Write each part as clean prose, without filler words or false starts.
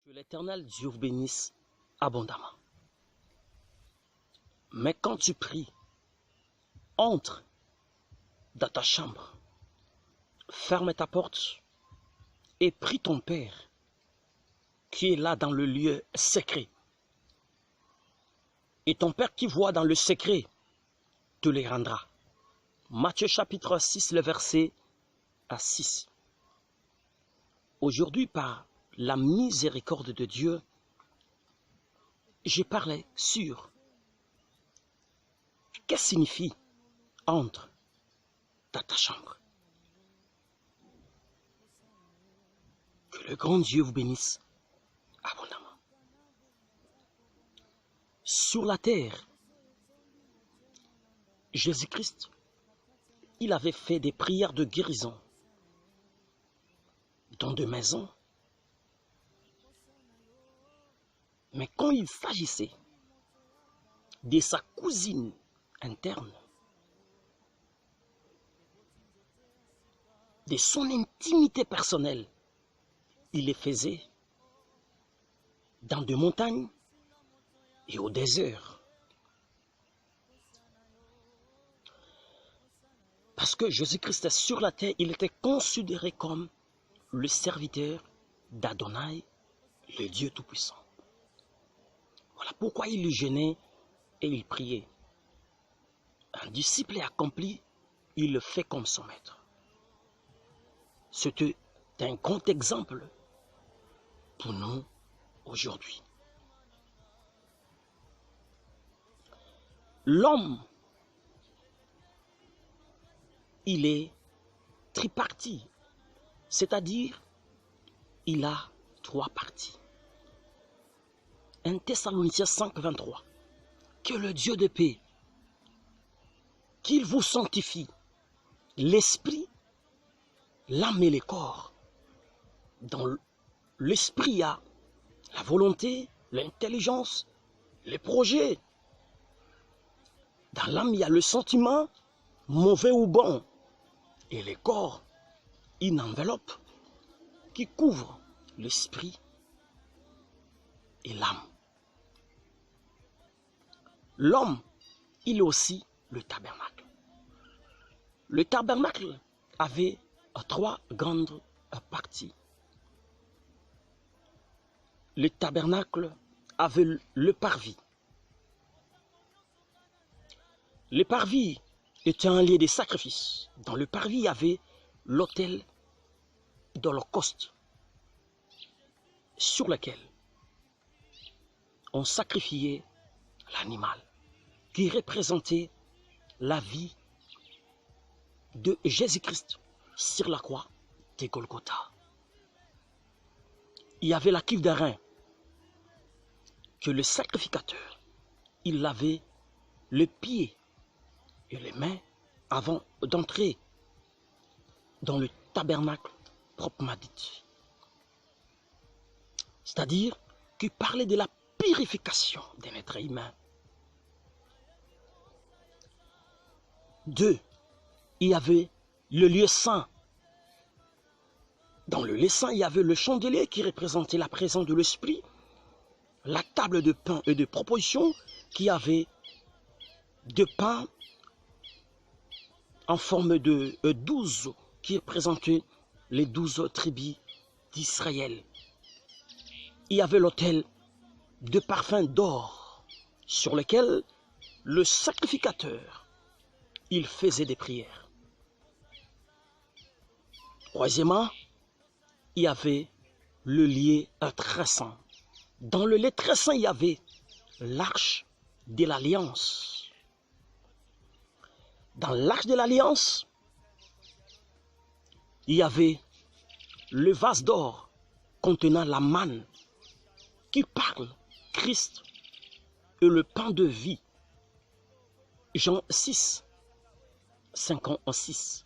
Que l'Éternel Dieu vous bénisse abondamment. Mais quand tu pries, entre dans ta chambre, ferme ta porte et prie ton Père qui est là dans le lieu secret. Et ton Père qui voit dans le secret te les rendra. Matthieu chapitre 6, le verset 6. Aujourd'hui, par la miséricorde de Dieu, je parlais sur qu'est-ce que signifie entre dans ta chambre. Que le grand Dieu vous bénisse abondamment. Sur la terre, Jésus-Christ, il avait fait des prières de guérison dans des maisons. Mais quand il s'agissait de sa cousine interne, de son intimité personnelle, il les faisait dans des montagnes et au désert. Parce que Jésus-Christ sur la terre, il était considéré comme le serviteur d'Adonai, le Dieu Tout-Puissant. Voilà pourquoi il jeûnait et il priait. Un disciple est accompli, il le fait comme son maître. C'était un grand exemple pour nous aujourd'hui. L'homme, il est tripartite, c'est-à-dire il a trois parties. 1 Thessaloniciens 5, 23. Que le Dieu de paix, qu'il vous sanctifie, l'esprit, l'âme et le corps. Dans l'esprit, il y a la volonté, l'intelligence, les projets. Dans l'âme, il y a le sentiment, mauvais ou bon. Et le corps, une enveloppe qui couvre l'esprit et l'âme. L'homme, il est aussi le tabernacle. Le tabernacle avait trois grandes parties. Le tabernacle avait le parvis. Le parvis était un lieu de sacrifice. Dans le parvis, il y avait l'autel d'Holocauste sur lequel on sacrifiait l'animal qui représentait la vie de Jésus-Christ sur la croix de Golgotha. Il y avait la cuve d'airain que le sacrificateur, il lavait le pied et les mains avant d'entrer dans le tabernacle proprement dit. C'est-à-dire qu'il parlait de la purification d'un être humain. 2. Il y avait le lieu saint. Dans le lieu saint, il y avait le chandelier qui représentait la présence de l'esprit, la table de pain et de proposition qui avait deux pains en forme de 12 qui représentaient les 12 tribus d'Israël. Il y avait l'autel de parfum d'or sur lequel le sacrificateur, il faisait des prières. Troisièmement, il y avait le lieu très saint. Dans le lieu très saint, il y avait l'arche de l'alliance. Dans l'arche de l'alliance, il y avait le vase d'or contenant la manne qui parle Christ et le pain de vie. Jean 6, 56.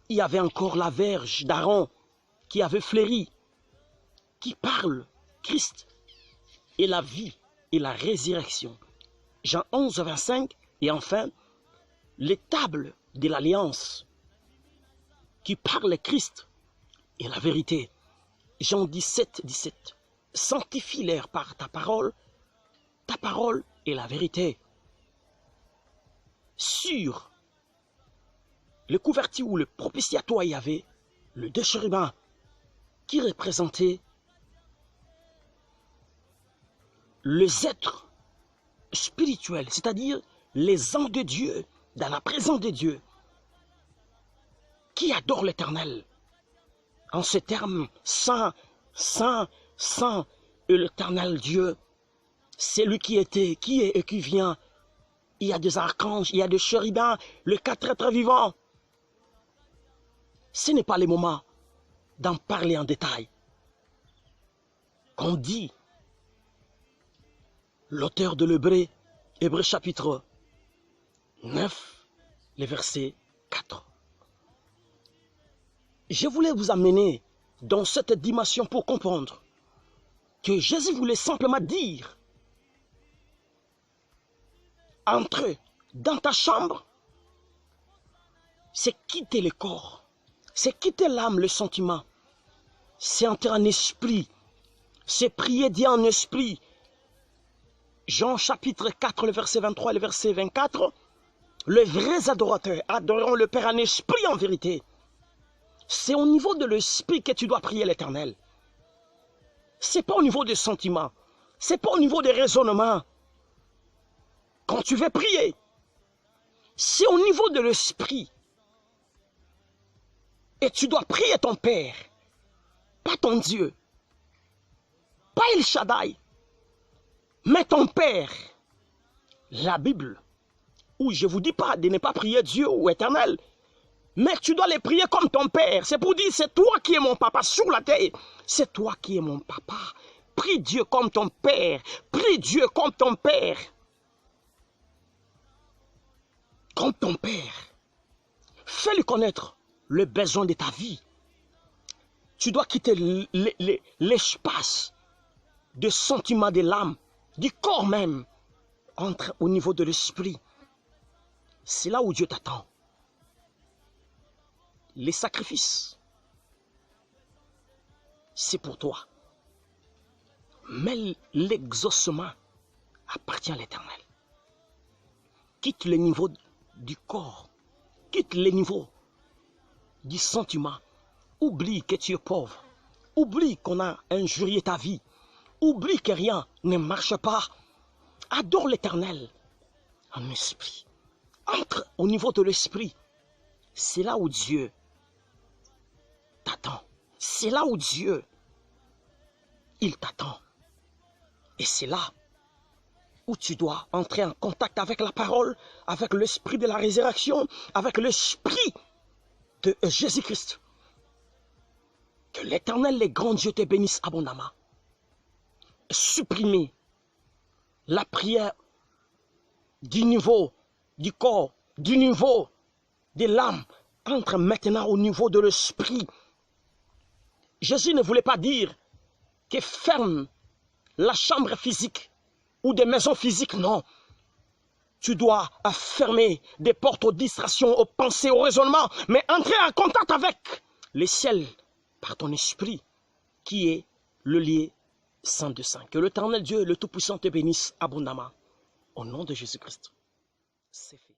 Il y avait encore la verge d'Aaron qui avait fleuri, qui parle Christ et la vie et la résurrection. Jean 11, 25. Et enfin, les tables de l'alliance qui parlent Christ et la vérité. Jean 17, 17. Sanctifie-les par ta parole est la vérité. Sur le couverture ou le propitiatoire, il y avait le deux chérubins qui représentaient les êtres spirituels, c'est-à-dire les anges de Dieu, dans la présence de Dieu, qui adorent l'Éternel. En ces termes, saint, saint, saint, et l'Éternel Dieu, c'est lui qui était, qui est et qui vient. Il y a des archanges, il y a des chérubins, les quatre êtres vivants. Ce n'est pas le moment d'en parler en détail. Qu'on dit, l'auteur de l'Hébreu, Hébreu chapitre 9, le verset 4. Je voulais vous amener dans cette dimension pour comprendre que Jésus voulait simplement dire, entrer dans ta chambre, c'est quitter le corps, c'est quitter l'âme, le sentiment, c'est entrer en esprit, c'est prier Dieu en esprit. Jean chapitre 4, le verset 23 et le verset 24, les vrais adorateurs adoreront le Père en esprit en vérité. C'est au niveau de l'esprit que tu dois prier l'Éternel. C'est pas au niveau des sentiments, c'est pas au niveau des raisonnements. Quand tu veux prier, c'est au niveau de l'esprit. Et tu dois prier ton Père, pas ton Dieu, pas El Shaddai, mais ton Père. La Bible, où je ne vous dis pas de ne pas prier Dieu ou Éternel, mais tu dois les prier comme ton Père. C'est pour dire, c'est toi qui es mon papa sur la terre. C'est toi qui es mon papa. Prie Dieu comme ton Père. Prie Dieu comme ton Père. Comme ton Père. Fais-lui connaître le besoin de ta vie. Tu dois quitter l'espace de sentiments de l'âme, du corps même, entre au niveau de l'esprit. C'est là où Dieu t'attend. Les sacrifices, c'est pour toi. Mais l'exaucement appartient à l'Éternel. Quitte le niveau du corps, quitte le niveau du sentiment. Oublie que tu es pauvre. Oublie qu'on a injurié ta vie. Oublie que rien ne marche pas. Adore l'Éternel en esprit. Entre au niveau de l'esprit. C'est là où Dieu t'attend. C'est là où Dieu, il t'attend. Et c'est là où tu dois entrer en contact avec la parole, avec l'esprit de la résurrection, avec l'esprit de Jésus-Christ. Que l'Éternel, le grand Dieu, te bénisse abondamment. Supprimer la prière du niveau du corps, du niveau de l'âme, entre maintenant au niveau de l'esprit. Jésus ne voulait pas dire que ferme la chambre physique ou des maisons physiques, non. Tu dois fermer des portes aux distractions, aux pensées, aux raisonnements, mais entrer en contact avec le ciel par ton esprit, qui est le lieu saint de saint. Que l'Éternel Dieu, le Tout-Puissant, te bénisse abondamment. Au nom de Jésus-Christ. C'est fait.